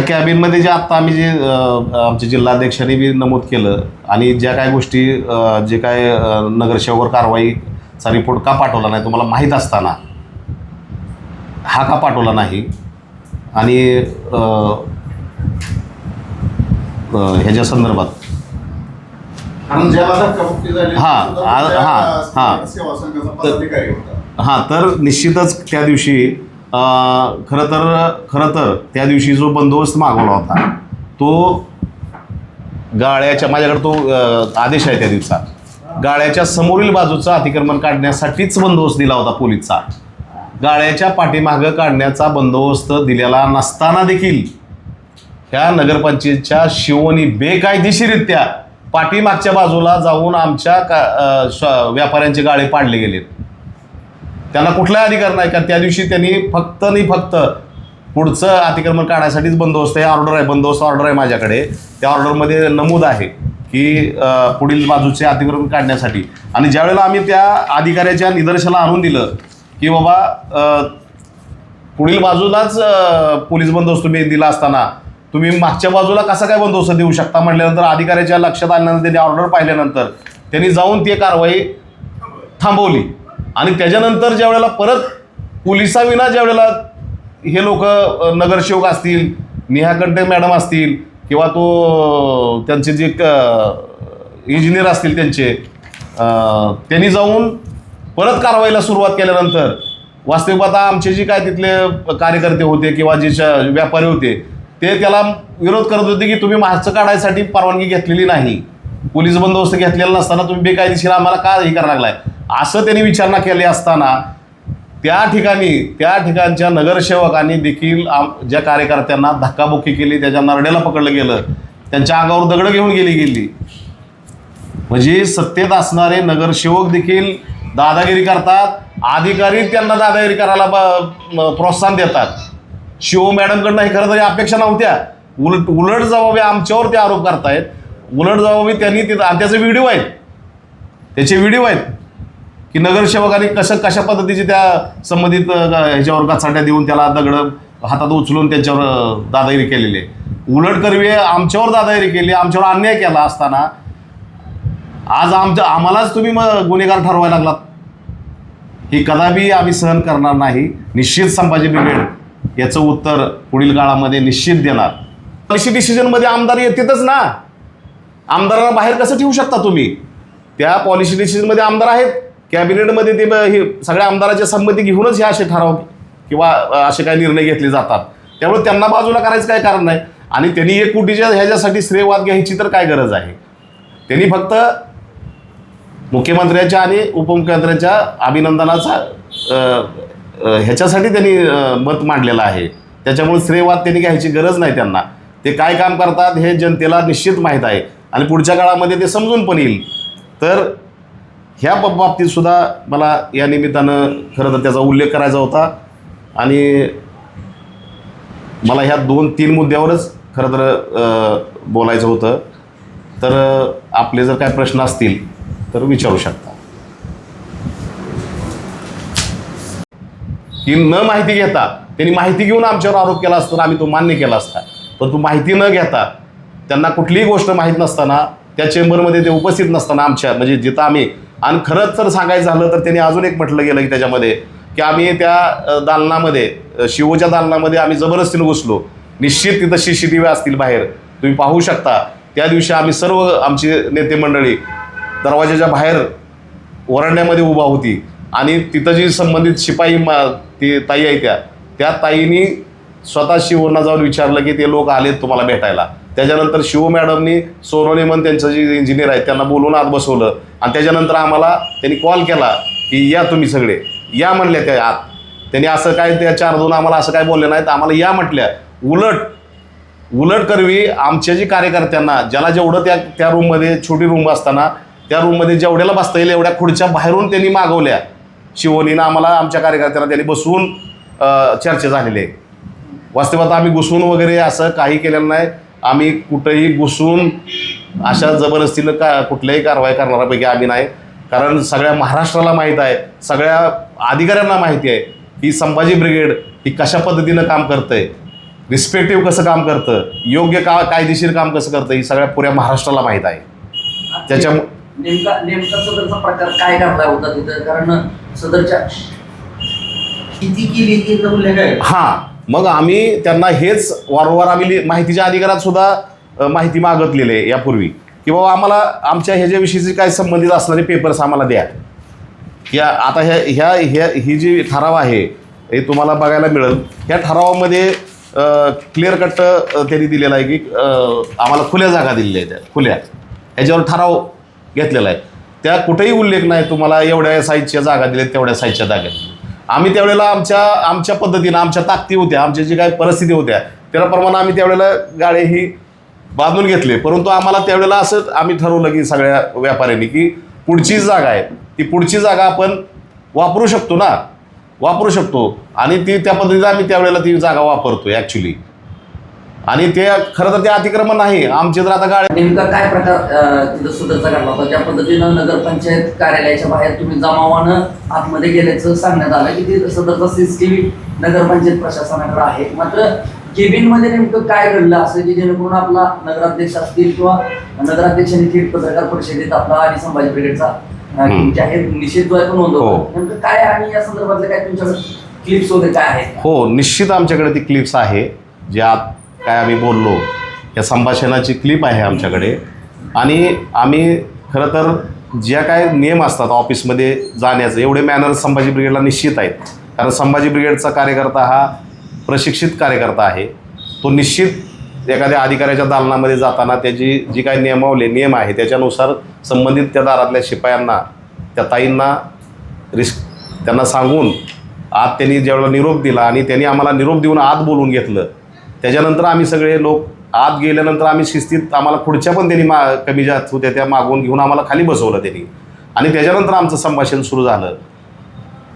कॅबिनमध्ये जे आत्ता आम्ही जे आमच्या जिल्हाध्यक्षांनी बी नमूद केलं आणि ज्या काय गोष्टी जे काय नगरसेवकावर कारवाईचा रिपोर्ट का पाठवला नाही तुम्हाला माहीत असताना, हा का पाठवला नाही, आणि ह्याच्या संदर्भात तर निश्चितच त्या दिवशी खरं तर त्या दिवशी जो बंदोबस्त मागवला होता तो गाळ्याच्या, माझ्याकडे तो आदेश आहे त्या दिवसा, गाळ्याच्या समोरील बाजूचा अतिक्रमण काढण्यासाठीच बंदोबस्त दिला होता पोलीसचा. गाळ्याच्या पाठीमागं काढण्याचा बंदोबस्त दिलेला नसताना देखील ह्या नगरपंचायतच्या शिवोनी बेकायदेशीररित्या पाठीमागच्या बाजूला जाऊन आमच्या व्यापाऱ्यांचे गाळे पाडले गेलेत. त्यांना कुठलाही अधिकार नाही, का त्या दिवशी त्यांनी फक्त पुढचं अतिक्रमण काढण्यासाठीच बंदोबस्त आहे. ऑर्डर आहे, बंदोबस्त ऑर्डर आहे माझ्याकडे. त्या ऑर्डरमध्ये नमूद आहे की पुढील बाजूचे अतिक्रमण काढण्यासाठी. आणि ज्यावेळेला आम्ही त्या अधिकाऱ्याच्या निदर्शनाला आणून दिलं की बाबा पुढील बाजूलाच पोलीस बंदोबस्त तुम्ही दिला असताना तुम्ही मागच्या बाजूला कसा काय बंदोबस्त देऊ शकता म्हटल्यानंतर अधिकाऱ्याच्या लक्षात आल्यानंतर त्यांनी ऑर्डर पाहिल्यानंतर त्यांनी जाऊन ती कारवाई थांबवली. आणि त्याच्यानंतर ज्यावेळेला परत पोलिसाविना ज्यावेळेला हे लोक नगरसेवक असतील, नेहा कंटे मॅडम असतील किंवा तो त्यांचे जे इंजिनियर असतील त्यांनी जाऊन परत कारवाईला सुरुवात केल्यानंतर वास्तविक आता आमचे जे काय तिथले कार्यकर्ते होते किंवा जे व्यापारी होते ते त्याला विरोध करत होते की तुम्ही मागचं काढायसाठी परवानगी घेतलेली नाही, पोलीस बंदोबस्त घेतलेला नसताना तुम्ही बेकायदेशीर आम्हाला का हे करायला लागलाय, असं त्यांनी विचारणा केली असताना त्या ठिकाणच्या नगरसेवकांनी देखील ज्या कार्यकर्त्यांना धक्काबुक्की केली, त्याच्या नरड्याला पकडलं गेलं, त्यांच्या अंगावर दगडं घेऊन गेली. म्हणजे सत्तेत असणारे नगरसेवक देखील दादागिरी करतात, अधिकारी त्यांना दादागिरी करायला प्रोत्साहन देतात. शिव मॅडमकडनं हे खरं तरी अपेक्षा नव्हत्या. उलट जबाबी आमच्यावर ते आरोप करतायत. उलट जबाबी त्यांनी आणि त्याचे व्हिडिओ आहेत की नगरसेवकांनी कशा पद्धतीचे त्या संबंधित ह्याच्यावर गचाट्या देऊन त्याला दगडं हातात उचलून त्यांच्यावर दादागिरी केलेली आहे. उलट करवी आमच्यावर दादागिरी केली, आमच्यावर अन्याय केला असताना आज आम्हालाच तुम्ही मग गुन्हेगार ठरवायला लागलात. ही कदापि आम्ही सहन करणार नाही. निश्चित संभाजी ब्रिगेड याचं उत्तर पुढील काळामध्ये निश्चित देणार. पॉलिसी डिसिजनमध्ये आमदार येतातच ना, आमदारांना बाहेर कसं ठेवू शकता तुम्ही? त्या पॉलिसी डिसिजनमध्ये आमदार आहेत, कॅबिनेटमध्ये ते हे सगळ्या आमदाराच्या संमती घेऊनच हे असे ठराव किंवा असे काही निर्णय घेतले जातात. त्यामुळे त्यांना बाजूला करायचं काय कारण नाही. आणि त्यांनी 1 कोटीच्या ह्याच्यासाठी श्रेयवाद घ्यायची तर काय गरज आहे. त्यांनी फक्त मुख्यमंत्र्याच्या आणि उपमुख्यमंत्र्यांच्या अभिनंदनाचा ह्याच्यासाठी त्यांनी मत मांडलेलं आहे. त्याच्यामुळे श्रेयवाद त्यांनी घ्यायची गरज नाही त्यांना. ते काय काम करतात हे जनतेला निश्चित माहीत आहे आणि पुढच्या काळामध्ये ते समजून पण येईल. तर ह्या बाबतीत सुद्धा मला या निमित्तानं खरं तर त्याचा उल्लेख करायचा होता आणि मला ह्या 2-3 मुद्द्यावरच खरं तर बोलायचं होतं. तर आपले जर काय प्रश्न असतील तर विचारू शकता. की न माहिती घेता त्यांनी माहिती घेऊन आमच्यावर आरोप केला असता आम्ही तो मान्य केला असता. पण तू माहिती न घेता त्यांना कुठलीही गोष्ट माहीत नसताना त्या चेंबरमध्ये ते उपस्थित नसताना आमच्या म्हणजे जिथं आम्ही आणि खरंच जर सांगायचं झालं तर त्यांनी अजून एक म्हटलं गेलं की त्याच्यामध्ये की आम्ही त्या दालनामध्ये शिवच्या दालनामध्ये आम्ही जबरदस्तीनं घुसलो. निश्चित तिथं CCTV असतील बाहेर तुम्ही पाहू शकता. त्या दिवशी आम्ही सर्व आमची नेते मंडळी दरवाजाच्या बाहेर वरांड्यामध्ये उभा होती आणि तिथं जी संबंधित शिपाई ती ताई आहे त्या ताईंनी स्वतः शिवना जाऊन विचारलं की ते लोक आलेत तुम्हाला भेटायला. त्याच्यानंतर शिव मॅडमनी सोनवणे म्हणून त्यांचं जे इंजिनियर आहेत त्यांना बोलून आत बसवलं आणि त्याच्यानंतर आम्हाला त्यांनी कॉल केला की या तुम्ही सगळे या म्हणल्या त्या आत. त्यांनी असं काय त्या 4-2 आम्हाला असं काय बोलले नाहीत, आम्हाला या म्हटल्या. उलट करवी आमच्या जी कार्यकर्त्यांना ज्याला जेवढं त्या रूममध्ये छोटी रूम असताना त्या रूममध्ये जेवढ्याला बसता येईल एवढ्या खुर्च्या बाहेरून त्यांनी मागवल्या. शिवनीनं आम्हाला आमच्या कार्यकर्त्यांना त्यांनी बसवून चर्चा झालेली आहे. वास्तवात आम्ही घुसून वगैरे असं काही केलेलं नाही. आम्ही कुठंही घुसून अशा जबरदस्तीनं कुठल्याही कारवाई करणाऱ्यापैकी आम्ही नाही. कारण सगळ्या महाराष्ट्राला माहीत आहे, सगळ्या अधिकाऱ्यांना माहिती आहे की संभाजी ब्रिगेड ही कशा पद्धतीनं काम करतंय, रिस्पेक्टिव्ह कसं काम करतं, योग्य कायदेशीर काम कसं करतं ही सगळ्या पुऱ्या महाराष्ट्राला माहीत आहे. त्याच्यामुळे नेमका सदरचा प्रकार काय घडला होता तिथं, कारण सदरच्या किती केली की उल्लेख आहे. हां, मग आम्ही त्यांना हेच वारंवार आम्ही माहितीच्या अधिकारात सुद्धा माहिती मागितलेली आहे यापूर्वी की बाबा आम्हाला आमच्या ह्याच्याविषयीचे काय संबंधित असणारे पेपर्स आम्हाला द्या. आता ही जी ठराव आहे हे तुम्हाला बघायला मिळेल. ह्या ठरावामध्ये क्लिअर कट त्यांनी दिलेला आहे की आम्हाला खुल्या जागा दिलेल्या आहेत. त्या खुल्या ह्याच्यावर ठराव घेतलेला आहे. त्या कुठेही उल्लेख नाही तुम्हाला एवढ्या साईजच्या जागा दिल्यात तेवढ्या साईजच्या जागा. आम्ही त्यावेळेला आमच्या पद्धतीनं आमच्या ताकदी होत्या, आमच्या जी काही परिस्थिती होत्या त्याप्रमाणे आम्ही त्यावेळेला गाळे ही बांधून घेतले. परंतु आम्हाला त्यावेळेला असं आम्ही ठरवलं की सगळ्या व्यापाऱ्यांनी की पुढची जागा आहे ती पुढची जागा आपण वापरू शकतो आणि ती त्या पद्धतीनं आम्ही त्यावेळेला ती जागा वापरतोय ॲक्च्युली. आणि ते खरं तर ते अतिक्रमण नाही आमचे. तर आता गाळे नेमका काय प्रकार तिथं सदरचा घडला होता, ज्या पद्धतीनं नगरपंचायत कार्यालयाच्या बाहेर तुम्ही जमावानं आतमध्ये गेल्याचं सांगण्यात आलं की ते सदरचा CCTV नगरपंचायत प्रशासनाकडे आहे. मात्र केबिनमध्ये नेमकं काय घडलं असं की जेणेकरून आपला नगराध्यक्ष असतील किंवा नगराध्यक्षांनी थेट पत्रकार परिषदेत आपला आणि संभाजी ब्रिगेडचा जाहीर निषेध जो आहे तो नोंदवला. नेमकं काय आणि या संदर्भातले काय तुमच्याकडे क्लिप्स वगैरे काय आहेत? हो, निश्चित आमच्याकडे ती क्लिप्स आहे. ज्या काय आम्ही बोललो या संभाषणाची क्लिप आहे आमच्याकडे. आणि आम्ही खरं तर ज्या काय नियम असतात ऑफिसमध्ये जाण्याचं एवढे मॅनर्स संभाजी ब्रिगेडला निश्चित आहेत. कारण संभाजी ब्रिगेडचा कार्यकर्ता हा प्रशिक्षित कार्यकर्ता आहे. तो निश्चित एखाद्या अधिकाऱ्याच्या दालनामध्ये जाताना त्याची जी काही नियम आहे त्याच्यानुसार संबंधित त्या दारातल्या शिपायांना त्या ताईंना त्यांना सांगून आत त्यांनी ज्यावेळेला निरोप दिला आणि त्यांनी आम्हाला निरोप देऊन आत बोलवून घेतलं. त्याच्यानंतर आम्ही सगळे लोक आत गेल्यानंतर आम्ही शिस्तीत आम्हाला खुर्च्या पण त्यांनी कमी जास्त होत्या त्या मागवून घेऊन आम्हाला खाली बसवलं त्यांनी. आणि त्याच्यानंतर आमचं संभाषण सुरू झालं.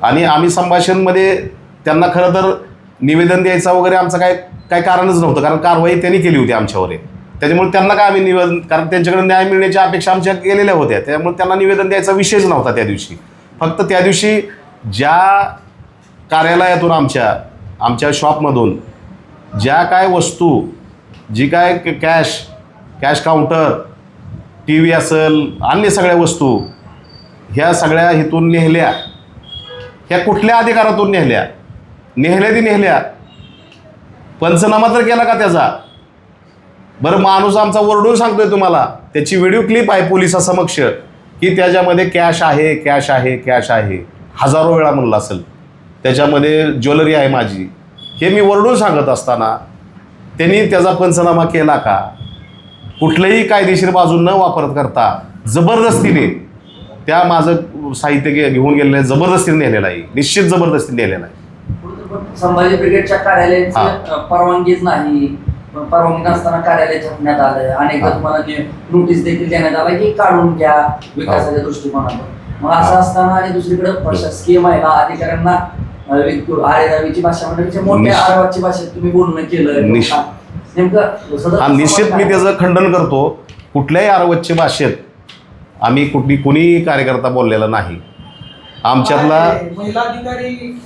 आणि आम्ही संभाषणमध्ये त्यांना खरं तर निवेदन द्यायचं वगैरे आमचं काय कारणच नव्हतं. कारण कारवाई त्यांनी केली होती आमच्यावर. त्याच्यामुळे त्यांना काय आम्ही निवेदन, कारण त्यांच्याकडे न्याय मिळण्याच्या अपेक्षा आमच्या केलेल्या होत्या. त्यामुळे त्यांना निवेदन द्यायचा विषयच नव्हता त्या दिवशी. फक्त त्या दिवशी ज्या कार्यालयातून आमच्या शॉपमधून ज्या काय वस्तू, जी काय कॅश काउंटर, TV असेल, अन्य सगळ्या वस्तू ह्या सगळ्या इथून नेहल्या. ह्या कुठल्या अधिकारातून नेहल्या पंचनामा तर केला का त्याचा? बरं, माणूस आमचा ओरडून सांगतोय तुम्हाला, त्याची व्हिडिओ क्लिप आहे पोलिसासमक्ष की त्याच्यामध्ये कॅश आहे, कॅश आहे, कॅश आहे, हजारो वेळा म्हणलं असेल. त्याच्यामध्ये ज्वेलरी आहे माझी, हे मी ओरडून सांगत असताना त्यांनी त्याचा पंचनामा केला का? कुठल्याही कायदेशीर बाजू न वापर करता जबरदस्तीने त्या माझं साहित्य घेऊन गेलेलं आहे, जबरदस्तीने नेलेलं आहे, निश्चित जबरदस्तीने नेलेलं आहे. संभाजी ब्रिगेडच्या कार्यालयाची परवानगीच नाही, परवानगी नसताना कार्यालय छापण्यात आलं. अनेकदा तुम्हाला नोटीस देखील देण्यात आला की काढून घ्या विकासाच्या दृष्टिकोनातून. मग असं असताना आणि दुसरीकडे प्रशासकीय महिला अधिकाऱ्यांना आरेरावीची भाषा म्हणजे मोठ्या आरेवाची भाषेत तुम्ही बोलणं केलं नेमकं. निश्चित मी त्याचं खंडन करतो. कुठल्याही आरवच्य भाषेत आम्ही कुणीही कार्यकर्ता बोललेला नाही. आमच्यातला महिला अधिकारी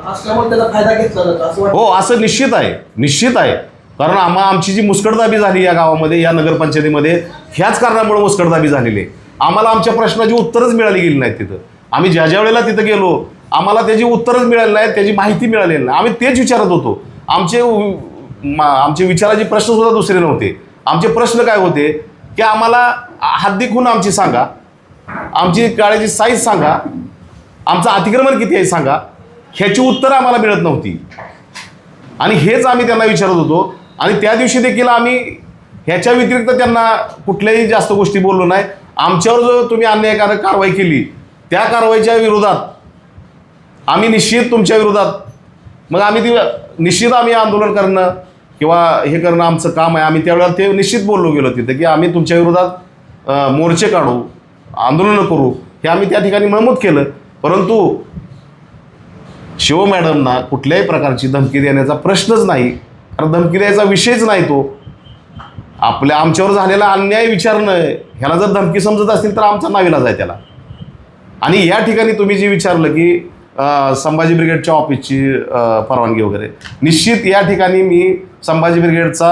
असल्यामुळे त्याचा फायदा घेतला जातो असं वाटतं. हो, असं निश्चित आहे, निश्चित आहे. कारण आमची जी मुस्कटदाबी झाली या गावामध्ये, या नगरपंचायतीमध्ये, ह्याच कारणामुळे मुस्कटदाबी झालेली आहे. आम्हाला आमच्या प्रश्नाची उत्तरच मिळाली गेली नाहीत. तिथं आम्ही ज्या वेळेला तिथं गेलो आम्हाला त्याची उत्तरच मिळाली नाहीत, त्याची माहिती मिळालेली नाही. आम्ही तेच विचारत होतो. आमचे विचाराचे प्रश्न सुद्धा दुसरे नव्हते. आमचे प्रश्न काय होते की आम्हाला हद्दी खूण आमची सांगा, आमची गाड्याची साईज सांगा, आमचं अतिक्रमण किती आहे सांगा, ह्याची उत्तरं आम्हाला मिळत नव्हती. आणि हेच आम्ही त्यांना विचारत होतो. आणि त्या दिवशी देखील आम्ही ह्याच्या व्यतिरिक्त त्यांना कुठल्याही जास्त गोष्टी बोललो नाही. आमच्यावर जो तुम्ही अन्यायकारक कारवाई केली त्या कारवाईच्या विरोधात आम्ही निश्चित तुमच्या विरोधात मग आम्ही निश्चित आम्ही आंदोलन करणं किंवा हे करणं आमचं काम आहे. आम्ही त्यावेळेला ते निश्चित बोललो गेलो तिथं की आम्ही तुमच्या विरोधात मोर्चे काढू, आंदोलनं करू, हे आम्ही त्या ठिकाणी नमूद केलं. परंतु शिव मॅडमना कुठल्याही प्रकारची धमकी देण्याचा प्रश्नच नाही. कारण धमकी द्यायचा विषयच नाही. तो आमच्यावर झालेला अन्याय विचारणं, ह्याला जर धमकी समजत असतील तर आमचा नाविलाज आहे त्याला. आणि या ठिकाणी तुम्ही जे विचारलं की संभाजी ब्रिगेडच्या ऑफिसची परवानगी वगैरे, निश्चित या ठिकाणी मी संभाजी ब्रिगेडचा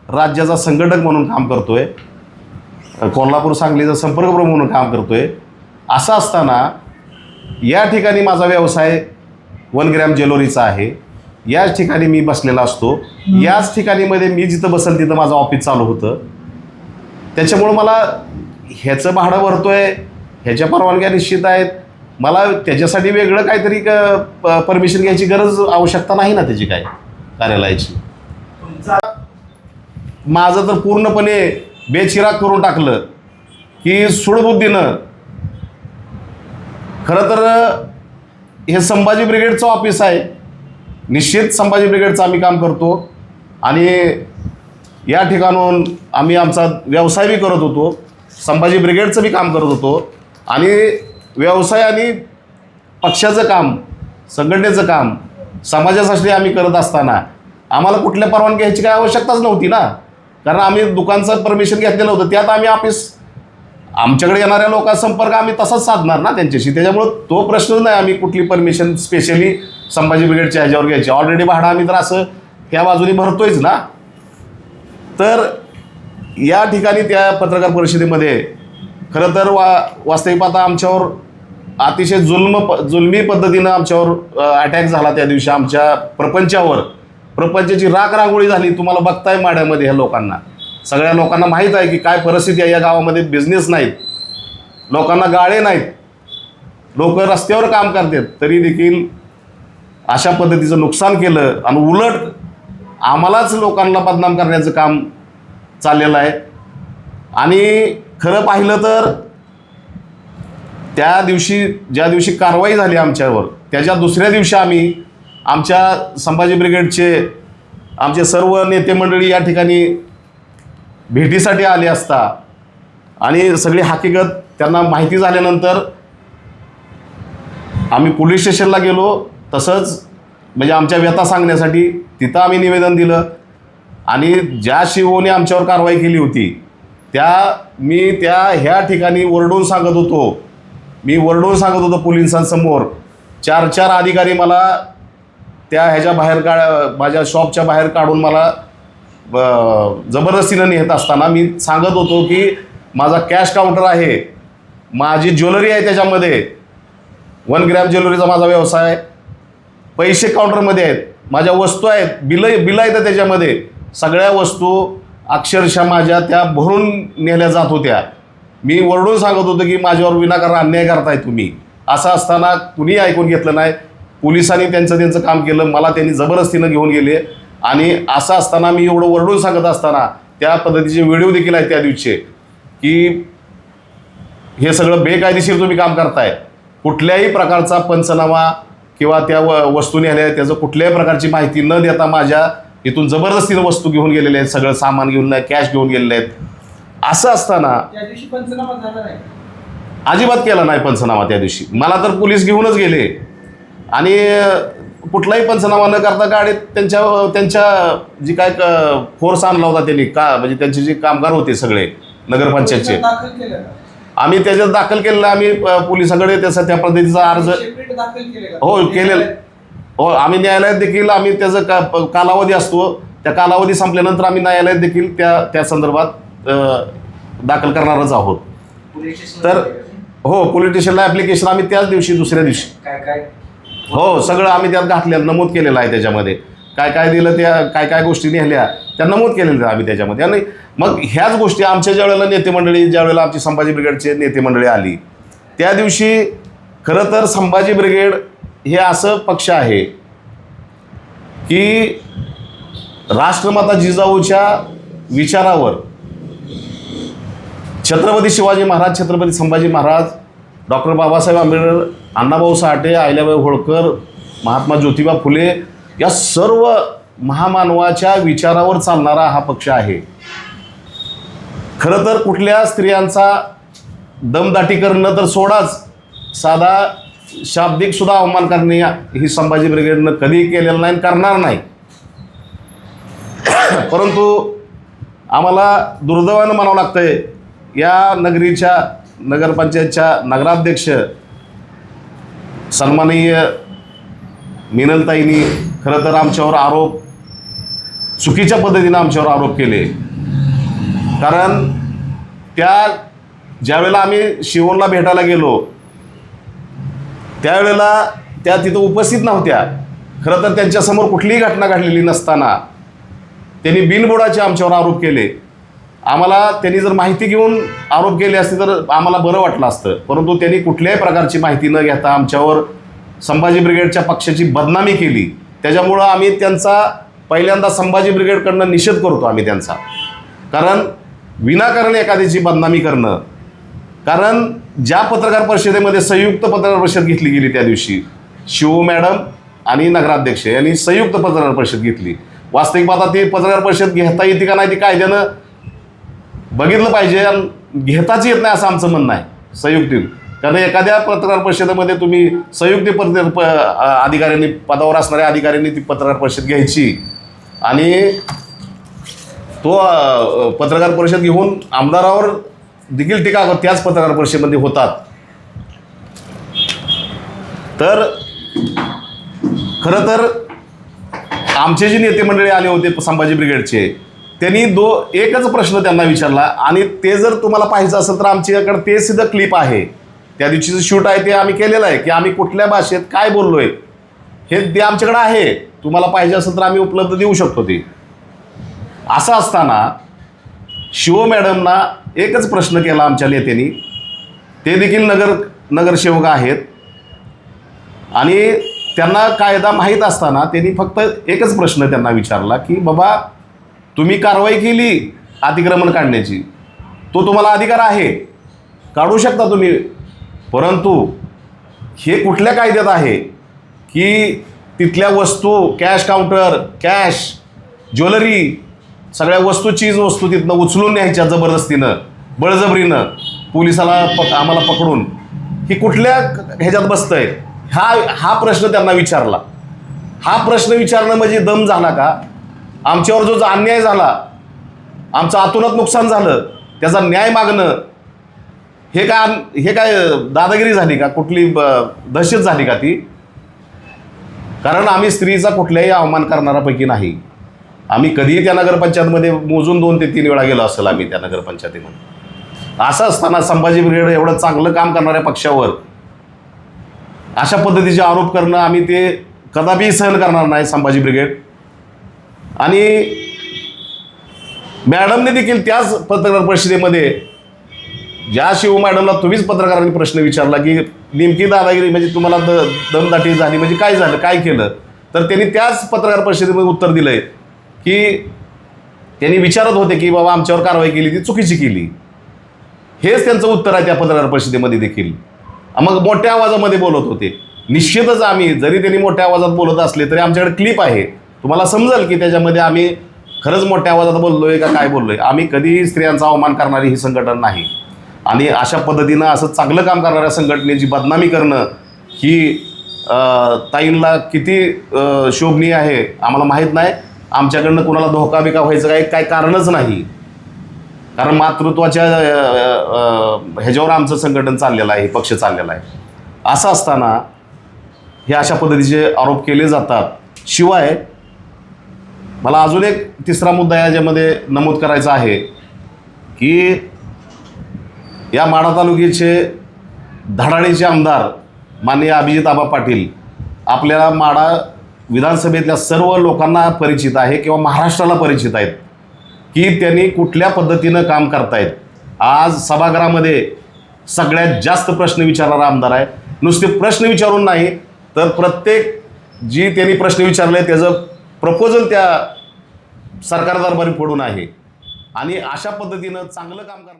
राज्याचा संघटक म्हणून काम करतोय, कोल्हापूर सांगलीचा संपर्क प्रमुख म्हणून काम करतोय. असं असताना या ठिकाणी माझा व्यवसाय 1 ग्रॅम ज्वेलरीचा आहे. याच ठिकाणी मी बसलेला असतो. याच ठिकाणी मी जिथं बसेल तिथं माझं ऑफिस चालू होतं. त्याच्यामुळं मला ह्याचं भाडं भरतोय, ह्याच्या परवानग्या निश्चित आहेत. मला त्याच्यासाठी वेगळं काहीतरी परमिशन घ्यायची गरज, आवश्यकता नाही ना त्याची काय कार्यालयाची. माझं तर पूर्णपणे बेचिराग करून टाकलं की सूडबुद्धीनं. खरं तर हे संभाजी ब्रिगेडचं ऑफिस आहे. निश्चित संभाजी ब्रिगेडचं आम्ही काम करतो आणि या ठिकाणून आम्ही आमचा व्यवसाय बी करत होतो, संभाजी ब्रिगेडचं बी काम करत होतो. आणि व्यवसाय आणि पक्षाचं काम, संघटनेचं काम, समाजासाठी आम्ही करत असताना आम्हाला कुठल्या परवानगी घ्यायची काही आवश्यकताच नव्हती ना. कारण आम्ही दुकानचं परमिशन घेतलेलं होतं. त्यात आम्ही ऑफिस, आमच्याकडे येणाऱ्या लोकांचा संपर्क आम्ही तसाच साधणार ना त्यांच्याशी. त्याच्यामुळं तो प्रश्नच नाही आम्ही कुठली परमिशन स्पेशली संभाजी ब्रिगेडच्या ह्याच्यावर घ्यायची. ऑलरेडी भाडं आम्ही तर असं ह्या बाजूने भरतोयच ना. तर या ठिकाणी त्या पत्रकार परिषदेमध्ये खरं तर वास्तविक पाहता आमच्यावर अतिशय जुलमी पद्धतीनं आमच्यावर अटॅक झाला. त्या दिवशी आमच्या प्रपंचाची रांगोळी झाली. तुम्हाला बघताय माड्यामध्ये ह्या लोकांना, सगळ्या लोकांना माहीत आहे की काय परिस्थिती आहे. या गावामध्ये बिझनेस नाहीत, लोकांना गाळे नाहीत, लोक रस्त्यावर काम करतात, तरी देखील अशा पद्धतीचं नुकसान केलं. आणि उलट आम्हालाच लोकांना बदनाम करण्याचं काम चाललेलं आहे. आणि खरं पाहिलं तर त्या दिवशी, ज्या दिवशी कारवाई झाली आमच्यावर, त्याच्या दुसऱ्या दिवशी आम्ही आमच्या संभाजी ब्रिगेडचे आमचे सर्व नेते मंडळी या ठिकाणी भेटीसाठी आले असता आणि सगळी हकीकत त्यांना माहिती झाल्यानंतर आम्ही पोलीस स्टेशनला गेलो. तसंच म्हणजे आमच्या व्यथा सांगण्यासाठी तिथं आम्ही निवेदन दिलं. आणि ज्या शिवोने आमच्यावर कारवाई केली होती मी ह्या ठिकाणी ओरडून सांगत होतो पोलिसांसमोर. 4 अधिकारी मला त्या ह्याच्या बाहेर माझ्या शॉपच्या बाहेर काढून मला जबरदस्तीनं नेत असताना मी सांगत होतो की माझा कॅश काउंटर आहे, माझी ज्वेलरी आहे, त्याच्यामध्ये 1 ग्रॅम ज्वेलरीचा माझा व्यवसाय, पैसे काउंटरमध्ये आहेत, माझ्या वस्तू आहेत, बिलं आहेत त्याच्यामध्ये. सगळ्या वस्तू अक्षरशः माझ्या त्या भरून नेल्या जात होत्या. मी वरडून सांगत होतो की माझ्यावर विनाकारण अन्याय करताय तुम्ही. असं असताना कुणीही ऐकून घेतलं नाही. पोलिसांनी त्यांचं काम केलं. मला त्यांनी जबरदस्तीनं घेऊन गेले. आणि असं असताना मी एवढं वरडून सांगत असताना त्या पद्धतीचे व्हिडिओ देखील आहेत त्या दिवशीचे, की हे सगळं बेकायदेशीर तुम्ही काम करताय. कुठल्याही प्रकारचा पंचनामा किंवा त्या वस्तू नेल्या त्याचं कुठल्याही प्रकारची माहिती न देता माझ्या इथून जबरदस्तीनं वस्तू घेऊन गेलेल्या आहेत. सगळं सामान घेऊन कॅश घेऊन गेलेले आहेत. असं असताना त्या दिवशी पंचनामा झाला नाही. अजिबात केला नाही पंचनामा त्या दिवशी. मला तर पोलीस घेऊनच गेले आणि कुठलाही पंचनामा न करता गाडीत त्यांच्या जी काय फोर्स आणला होता त्यांनी म्हणजे त्यांचे जे कामगार होते सगळे नगरपंचायतचे, दाखल केलं का? आम्ही त्याच्यात दाखल केलेलं. आम्ही पोलिसांकडे त्या पद्धतीचा अर्ज सेपरेट दाखल केले का? हो केलेलं. हो, आम्ही न्यायालयात देखील आम्ही त्याचा कालावधी असतो. त्या कालावधी संपल्यानंतर आम्ही न्यायालयात देखील त्या संदर्भात दाखल करणारच आहोत. तर हो, पोलीस स्टेशनला ॲप्लिकेशन आम्ही त्याच दिवशी दुसऱ्या दिवशी काय हो सगळं आम्ही त्यात घातलेलं नमूद केलेलं आहे. त्याच्यामध्ये काय काय दिलं, त्या काय गोष्टी नेल्या त्या नमूद केलेल्या आम्ही त्याच्यामध्ये. आणि मग ह्याच गोष्टी आमच्या ज्यावेळेला नेते मंडळी, ज्यावेळेला आमची संभाजी ब्रिगेडचे नेते मंडळी आली त्या दिवशी, खरं तर संभाजी ब्रिगेड हे असं पक्ष आहे की राष्ट्रमाता जिजाऊच्या विचारावर छत्रपती शिवाजी महाराज, छत्रपती संभाजी महाराज, डॉक्टर बाबासाहेब आंबेडकर, अण्णाभाऊ साठे, अहिल्याबाई होळकर, महात्मा ज्योतिबा फुले या सर्व महामानवाच्या विचारावर चालणारा हा पक्ष आहे. खरं तर कुठल्या स्त्रियांचा दमदाटी करणं तर सोडाच, साधा शाब्दिक सुद्धा अवमान करणे ही संभाजी ब्रिगेडनं कधी केलेलं नाही, करणार नाही. परंतु आम्हाला दुर्दैवानं म्हणावं लागतंय, या नगरपंचायतच्या नगराध्यक्ष सन्माननीय मिनलताईंनी खरं तर आमच्यावर चुकीच्या पद्धतीनं आमच्यावर आरोप केले. कारण ज्यावेळेला आम्ही शिवणला भेटायला गेलो त्यावेळेला त्या तिथं उपस्थित नव्हत्या. खरं तर त्यांच्यासमोर कुठलीही घटना घडलेली नसताना त्यांनी बिनबुडाचे आमच्यावर आरोप केले. आम्हाला त्यांनी जर माहिती घेऊन आरोप केले असते तर आम्हाला बरं वाटलं असतं. परंतु त्यांनी कुठल्याही प्रकारची माहिती न घेता आमच्यावर संभाजी ब्रिगेडच्या पक्षाची बदनामी केली. त्याच्यामुळं आम्ही त्यांचा पहिल्यांदा संभाजी ब्रिगेडकडनं निषेध करतो आम्ही त्यांचा. कारण विनाकारण एखाद्याची बदनामी करणं, कारण ज्या पत्रकार परिषदेमध्ये संयुक्त पत्रकार परिषद घेतली गेली त्या दिवशी, शिव मॅडम आणि नगराध्यक्ष यांनी संयुक्त पत्रकार परिषद घेतली. वास्तविक पाहता ती पत्रकार परिषद घेता येते का नाही ती कायद्यानं बघितलं पाहिजे. घेताच येत नाही असं आमचं म्हणणं आहे संयुक्तीत. कारण एखाद्या पत्रकार परिषदेमध्ये तुम्ही संयुक्त अधिकाऱ्यांनी, पदावर असणाऱ्या अधिकाऱ्यांनी ती पत्रकार परिषद घ्यायची आणि तो पत्रकार परिषद घेऊन आमदारावर देखील टीका त्याच पत्रकार परिषदेमध्ये होतात. तर खरं तर आमचे जे नेते मंडळी आले होते संभाजी ब्रिगेडचे, त्यांनी एकच प्रश्न त्यांना विचारला आणि ते जर तुम्हाला पाहायचं असेल तर आमच्याकडे ते सुद्धा क्लिप आहे. त्या दिवशीचं शूट आहे ते आम्ही केलेलं आहे की आम्ही कुठल्या भाषेत काय बोललोय हे ते आमच्याकडे आहे. तुम्हाला पाहिजे असेल तर आम्ही उपलब्ध देऊ शकतो ते. असं असताना शिव मॅडमना एकच प्रश्न केला आमच्या नेत्यांनी. ते देखील नगरसेवक आहेत आणि त्यांना कायदा माहीत असताना त्यांनी फक्त एकच प्रश्न त्यांना विचारला की बाबा तुम्ही कारवाई केली अतिक्रमण काढण्याची, तो तुम्हाला अधिकार आहे, काढू शकता तुम्ही. परंतु हे कुठल्या कायद्यात आहे की तिथल्या वस्तू, कॅश काउंटर, कॅश, ज्वेलरी, सगळ्या चीज वस्तू तिथनं उचलून न्यायच्या जबरदस्तीनं, बळजबरीनं पोलिसाला आम्हाला पकडून, ही कुठल्या ह्याच्यात बसतंय? हा प्रश्न त्यांना विचारला. हा प्रश्न विचारणं म्हणजे दम झाला का? आमच्यावर जो अन्याय झाला, आमचं आतोनात नुकसान झालं, त्याचा न्याय मागणं हे काय दादागिरी झाली का? कुठली दहशत झाली का ती? कारण आम्ही स्त्रीचा कुठल्याही अवमान करणाऱ्यापैकी नाही. आम्ही कधीही त्या नगरपंचायतमध्ये मोजून 2 ते 3 वेळा गेलो असेल आम्ही त्या नगरपंचायतीमध्ये. असं असताना संभाजी ब्रिगेड एवढं चांगलं काम करणाऱ्या पक्षावर अशा पद्धतीचे आरोप करणं आम्ही ते कदापि सहन करणार नाही संभाजी ब्रिगेड. आणि मॅडमने देखील त्याच पत्रकार परिषदेमध्ये ज्या शिव मॅडमला तुम्हीच पत्रकारांनी प्रश्न विचारला की नेमकी दादागिरी म्हणजे तुम्हाला दमदाटी झाली म्हणजे काय झालं, काय केलं, तर त्यांनी त्याच पत्रकार परिषदेमध्ये उत्तर दिलंय की त्यांनी विचारत होते की बाबा आमच्यावर कारवाई केली ती चुकीची केली. हेच त्यांचं उत्तर आहे त्या पत्रकार परिषदेमध्ये देखील. मग मोठ्या आवाजामध्ये बोलत होते. निश्चितच आम्ही जरी त्यांनी मोठ्या आवाजात बोलत असले तरी आमच्याकडे क्लिप आहे, तुम्हाला समजेल की त्याच्यामध्ये आम्ही खरंच मोठ्या आवाजात बोललोय का काय बोललोय. आम्ही कधीही स्त्रियांचा अवमान करणारी ही संघटना नाही आणि अशा पद्धतीनं असं चांगलं काम करणाऱ्या संघटनेची बदनामी करणं ही ताईंना किती शोभनीय आहे आम्हाला माहीत नाही. आमच्याकडनं कोणाला धोका बिका व्हायचं काय कारणच नाही, कारण मातृत्वाच्या ह्याच्यावर आमचं संघटन चाललेलं आहे, पक्ष चाललेला आहे. असं असताना हे अशा पद्धतीचे आरोप केले जातात. शिवाय मला अजून एक तिसरा मुद्दा याच्यामध्ये नमूद करायचा आहे की या माढा तालुक्याचे धडाडीचे आमदार माननीय अभिजित आबा पाटील आपल्याला माढा विधानसभेतल्या सर्व लोकांना परिचित आहे किंवा महाराष्ट्राला परिचित आहेत की त्यांनी कुठल्या पद्धतीनं काम करतायत. आज सभागृहामध्ये सगळ्यात जास्त प्रश्न विचारणारा आमदार आहे. नुसते प्रश्न विचारून नाही तर प्रत्येक जी त्यांनी प्रश्न विचारले त्याचं प्रपोजल त्या सरकार दरबारी फोडून आहे आणि अशा पद्धतीनं चांगलं काम करणार.